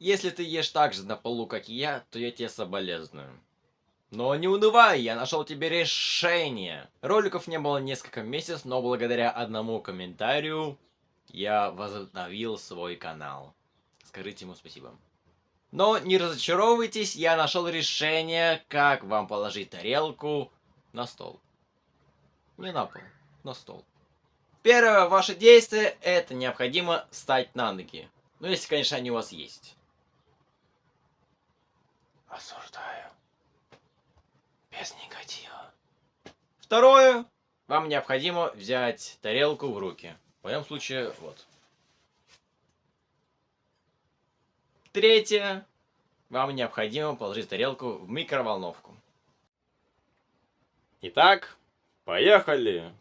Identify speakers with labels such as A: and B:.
A: Если ты ешь так же на полу, как и я, то я тебе соболезную. Но не унывай, я нашел тебе решение. Роликов не было несколько месяцев, но благодаря одному комментарию я возобновил свой канал. Скажите ему спасибо. Но не разочаровывайтесь, я нашел решение, как вам положить тарелку на стол. Не на пол, на стол. Первое ваше действие — это необходимо встать на ноги. Ну, если, конечно, они у вас есть. Осуждаю. Без негатива. Второе. Вам необходимо взять тарелку в руки. В моем случае, вот. Третье. Вам необходимо положить тарелку в микроволновку. Итак, поехали!